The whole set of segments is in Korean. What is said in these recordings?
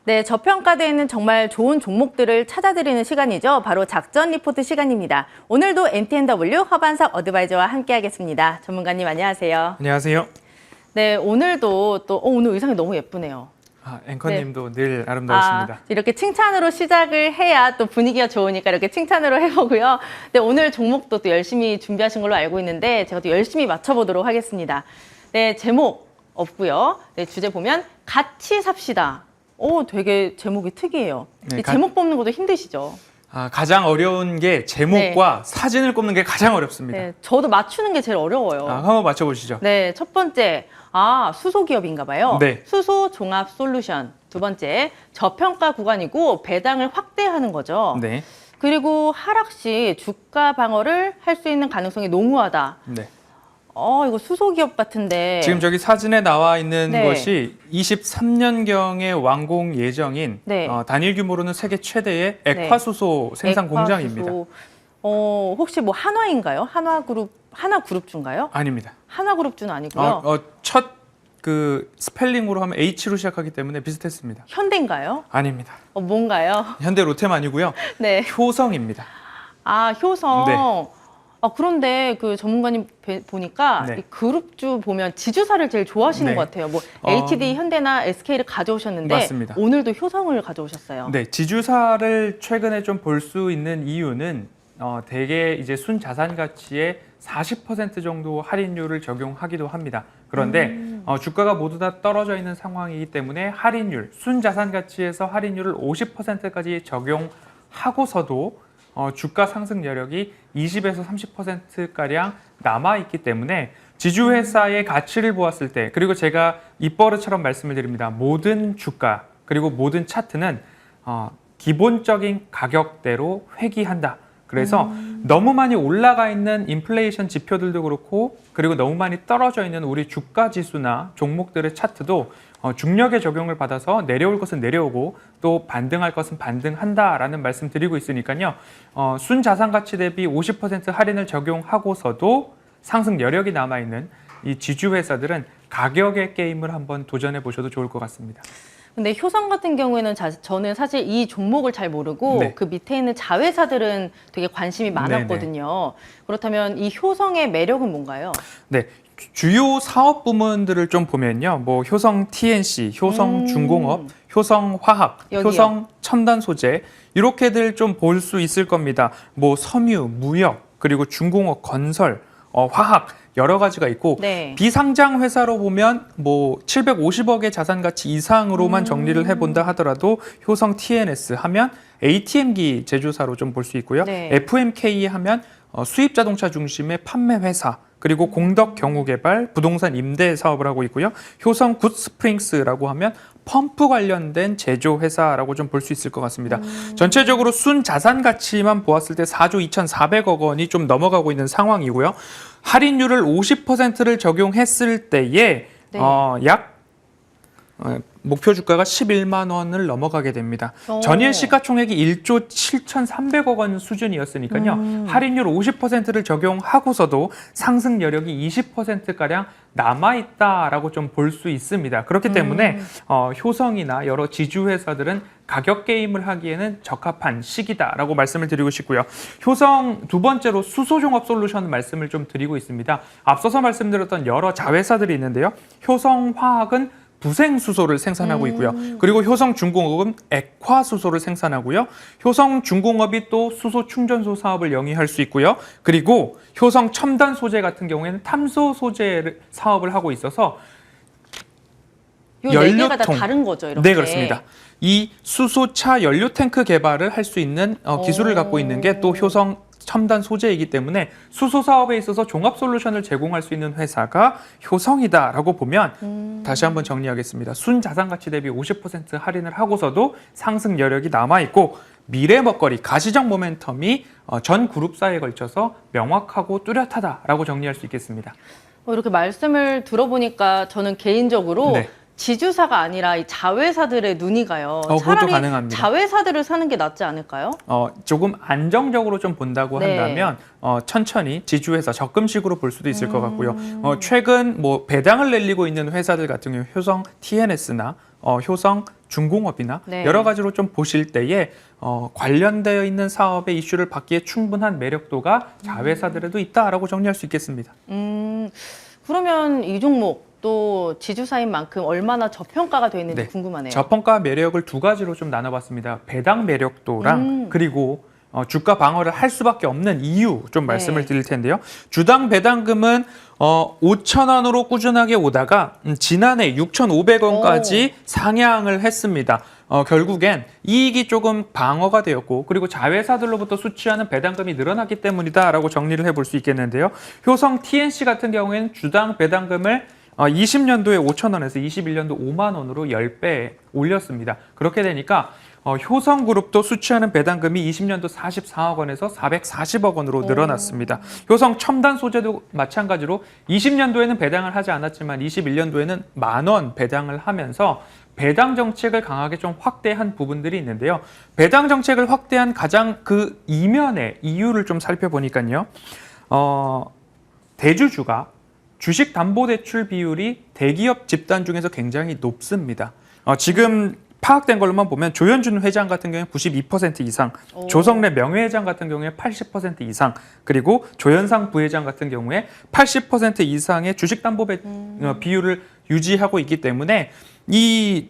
네, 저평가되어 있는 정말 좋은 종목들을 찾아드리는 시간이죠. 바로 작전 리포트 시간입니다. 오늘도 MTNW 허반석 어드바이저와 함께하겠습니다. 전문가님 안녕하세요. 안녕하세요. 네, 오늘도 또 오늘 의상이 너무 예쁘네요. 앵커님도 늘 아름다우십니다. 이렇게 칭찬으로 시작을 해야 또 분위기가 좋으니까 이렇게 칭찬으로 해보고요. 네, 오늘 종목도 또 열심히 준비하신 걸로 알고 있는데 제가 또 열심히 맞춰보도록 하겠습니다. 네, 제목 없고요. 네, 주제 보면 같이 삽시다. 되게 제목이 특이해요. 네, 이 제목 뽑는 것도 힘드시죠? 가장 어려운 게 제목과 사진을 꼽는 게 가장 어렵습니다. 네, 저도 맞추는 게 제일 어려워요. 한번 맞춰보시죠. 네, 첫 번째, 수소기업인가 봐요. 네. 수소종합솔루션. 두 번째, 저평가 구간이고 배당을 확대하는 거죠. 네. 그리고 하락 시 주가 방어를 할 수 있는 가능성이 농후하다. 네. 이거 수소기업 같은데. 지금 저기 사진에 나와 있는 네. 것이 23년경에 완공 예정인 네. 단일 규모로는 세계 최대의 액화수소 생산 공장입니다. 혹시 뭐 한화인가요? 하나그룹주인가요? 아닙니다. 하나그룹주는 아니고요. 첫 그 스펠링으로 하면 H로 시작하기 때문에 비슷했습니다. 현대인가요? 아닙니다. 뭔가요? 현대 로템 아니고요. 네. 효성입니다. 효성. 네. 그런데 그 전문가님 보니까 네. 이 그룹주 보면 지주사를 제일 좋아하시는 네. 것 같아요. 뭐 HD, 현대나 SK를 가져오셨는데 맞습니다. 오늘도 효성을 가져오셨어요. 네, 지주사를 최근에 좀 볼 수 있는 이유는 대개 이제 순자산 가치의 40% 정도 할인율을 적용하기도 합니다. 그런데 주가가 모두 다 떨어져 있는 상황이기 때문에 할인율, 순자산 가치에서 할인율을 50%까지 적용하고서도 주가 상승 여력이 20에서 30%가량 남아있기 때문에 지주회사의 가치를 보았을 때, 그리고 제가 입버릇처럼 말씀을 드립니다. 모든 주가 그리고 모든 차트는 기본적인 가격대로 회귀한다. 그래서 너무 많이 올라가 있는 인플레이션 지표들도 그렇고, 그리고 너무 많이 떨어져 있는 우리 주가 지수나 종목들의 차트도 중력의 적용을 받아서 내려올 것은 내려오고 또 반등할 것은 반등한다라는 말씀 드리고 있으니까요. 순자산 가치 대비 50% 할인을 적용하고서도 상승 여력이 남아있는 이 지주회사들은 가격의 게임을 한번 도전해 보셔도 좋을 것 같습니다. 근데 효성 같은 경우에는 저는 사실 이 종목을 잘 모르고 네. 그 밑에 있는 자회사들은 되게 관심이 많았거든요. 네네. 그렇다면 이 효성의 매력은 뭔가요? 네. 주요 사업 부문들을 좀 보면요. 뭐 효성 TNC, 효성 중공업, 효성 화학, 여기요. 효성 첨단 소재 이렇게들 좀 볼 수 있을 겁니다. 뭐 섬유, 무역, 그리고 중공업, 건설, 화학 여러 가지가 있고 네. 비상장 회사로 보면 뭐 750억의 자산 가치 이상으로만 정리를 해본다 하더라도 효성 TNS 하면 ATM기 제조사로 좀 볼 수 있고요. 네. FMK 하면 수입 자동차 중심의 판매 회사, 그리고 공덕 경우개발, 부동산 임대 사업을 하고 있고요. 효성 굿스프링스라고 하면 펌프 관련된 제조 회사라고 좀 볼 수 있을 것 같습니다. 전체적으로 순 자산 가치만 보았을 때 4조 2,400억 원이 좀 넘어가고 있는 상황이고요. 할인율을 50%를 적용했을 때에 네. 목표 주가가 11만 원을 넘어가게 됩니다. 전일 시가총액이 1조 7,300억 원 수준이었으니까요. 할인율 50%를 적용하고서도 상승 여력이 20%가량 남아있다라고 좀 볼 수 있습니다. 그렇기 때문에 효성이나 여러 지주회사들은 가격 게임을 하기에는 적합한 시기다라고 말씀을 드리고 싶고요. 효성 두 번째로 수소종합솔루션 말씀을 좀 드리고 있습니다. 앞서서 말씀드렸던 여러 자회사들이 있는데요. 효성화학은 부생수소를 생산하고 있고요. 그리고 효성중공업은 액화수소를 생산하고요. 효성중공업이 또 수소 충전소 사업을 영위할 수 있고요. 그리고 효성첨단소재 같은 경우에는 탐소 소재 사업을 하고 있어서 네 개가 다 다른 거죠, 이렇게. 네, 그렇습니다. 이 수소차 연료 탱크 개발을 할 수 있는 기술을 갖고 있는 게 또 효성 첨단 소재이기 때문에 수소 사업에 있어서 종합 솔루션을 제공할 수 있는 회사가 효성이다라고 보면 다시 한번 정리하겠습니다. 순 자산 가치 대비 50% 할인을 하고서도 상승 여력이 남아 있고 미래 먹거리, 가시적 모멘텀이 전 그룹사에 걸쳐서 명확하고 뚜렷하다라고 정리할 수 있겠습니다. 이렇게 말씀을 들어보니까 저는 개인적으로 네. 지주사가 아니라 이 자회사들의 눈이 가요. 그것도 차라리 가능합니다. 자회사들을 사는 게 낫지 않을까요? 조금 안정적으로 좀 본다고 네. 한다면 천천히 지주회사 적금식으로 볼 수도 있을 것 같고요. 최근 뭐 배당을 내리고 있는 회사들 같은 경우 효성 TNS나 효성 중공업이나 네. 여러 가지로 좀 보실 때에 관련되어 있는 사업의 이슈를 받기에 충분한 매력도가 자회사들에도 있다라고 정리할 수 있겠습니다. 그러면 이 종목 또 지주사인 만큼 얼마나 저평가가 되어 있는지 네. 궁금하네요. 저평가 매력을 두 가지로 좀 나눠봤습니다. 배당 매력도랑 그리고 주가 방어를 할 수밖에 없는 이유 좀 말씀을 네. 드릴 텐데요. 주당 배당금은 5,000원으로 꾸준하게 오다가 지난해 6,500원까지 상향을 했습니다. 결국엔 이익이 조금 방어가 되었고 그리고 자회사들로부터 수취하는 배당금이 늘어났기 때문이다라고 정리를 해볼 수 있겠는데요. 효성 TNC 같은 경우에는 주당 배당금을 20년도에 5,000원에서 21년도 5만 원으로 10배 올렸습니다. 그렇게 되니까 효성그룹도 수취하는 배당금이 20년도 44억 원에서 440억 원으로 늘어났습니다. 효성 첨단 소재도 마찬가지로 20년도에는 배당을 하지 않았지만 21년도에는 10,000원 배당을 하면서 배당 정책을 강하게 좀 확대한 부분들이 있는데요. 배당 정책을 확대한 가장 그 이면의 이유를 좀 살펴보니까요. 대주주가 주식담보대출 비율이 대기업 집단 중에서 굉장히 높습니다. 지금 파악된 걸로만 보면 조현준 회장 같은 경우에 92% 이상, 조성래 명예회장 같은 경우에 80% 이상, 그리고 조현상 부회장 같은 경우에 80% 이상의 주식담보 비율을 유지하고 있기 때문에 이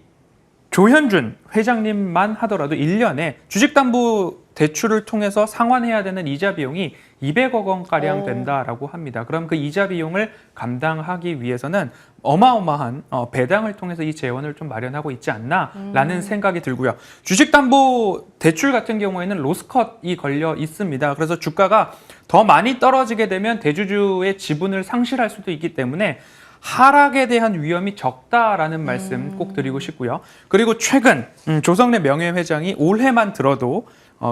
조현준 회장님만 하더라도 1년에 주식담보대출을 통해서 상환해야 되는 이자 비용이 200억 원가량 된다라고 합니다. 그럼 그 이자 비용을 감당하기 위해서는 어마어마한 배당을 통해서 이 재원을 좀 마련하고 있지 않나라는 생각이 들고요. 주식담보대출 같은 경우에는 로스컷이 걸려 있습니다. 그래서 주가가 더 많이 떨어지게 되면 대주주의 지분을 상실할 수도 있기 때문에 하락에 대한 위험이 적다라는 말씀 꼭 드리고 싶고요. 그리고 최근 조성래 명예회장이 올해만 들어도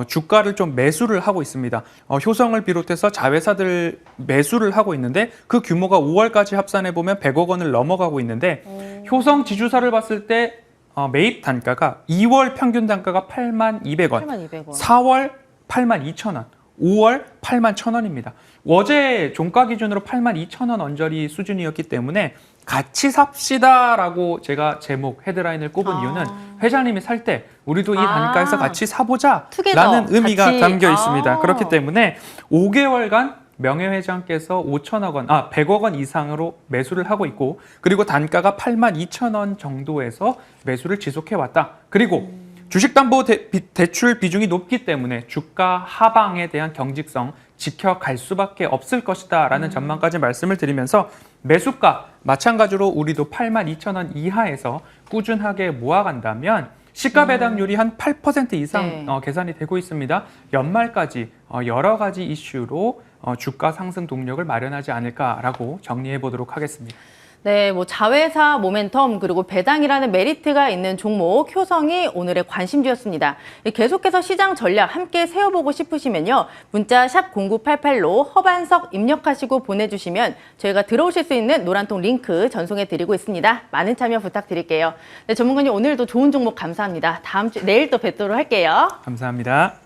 주가를 좀 매수를 하고 있습니다. 효성을 비롯해서 자회사들 매수를 하고 있는데 그 규모가 5월까지 합산해 보면 100억 원을 넘어가고 있는데 효성 지주사를 봤을 때 매입 단가가 2월 평균 단가가 82,200원, 82,200원. 4월 82,000원, 5월 81,000원입니다. 어제 종가 기준으로 82,000원 언저리 수준이었기 때문에 같이 삽시다라고 제가 제목 헤드라인을 꼽은 이유는 회장님이 살 때 우리도 이 단가에서 같이 사보자라는 투게더, 의미가 같이. 담겨 있습니다. 그렇기 때문에 5개월간 명예회장께서 100억 원 이상으로 매수를 하고 있고 그리고 단가가 82,000원 정도에서 매수를 지속해왔다. 그리고 주식담보대출 비중이 높기 때문에 주가 하방에 대한 경직성 지켜갈 수밖에 없을 것이다라는 전망까지 말씀을 드리면서 매수가 마찬가지로 우리도 82,000원 이하에서 꾸준하게 모아간다면 시가 배당률이 한 8% 이상 네. 계산이 되고 있습니다. 연말까지 여러 가지 이슈로 주가 상승 동력을 마련하지 않을까라고 정리해 보도록 하겠습니다. 네, 뭐 자회사 모멘텀 그리고 배당이라는 메리트가 있는 종목 효성이 오늘의 관심주였습니다. 계속해서 시장 전략 함께 세워보고 싶으시면요. 문자 샵 0988로 허반석 입력하시고 보내주시면 저희가 들어오실 수 있는 노란통 링크 전송해 드리고 있습니다. 많은 참여 부탁드릴게요. 네, 전문가님 오늘도 좋은 종목 감사합니다. 내일 또 뵙도록 할게요. 감사합니다.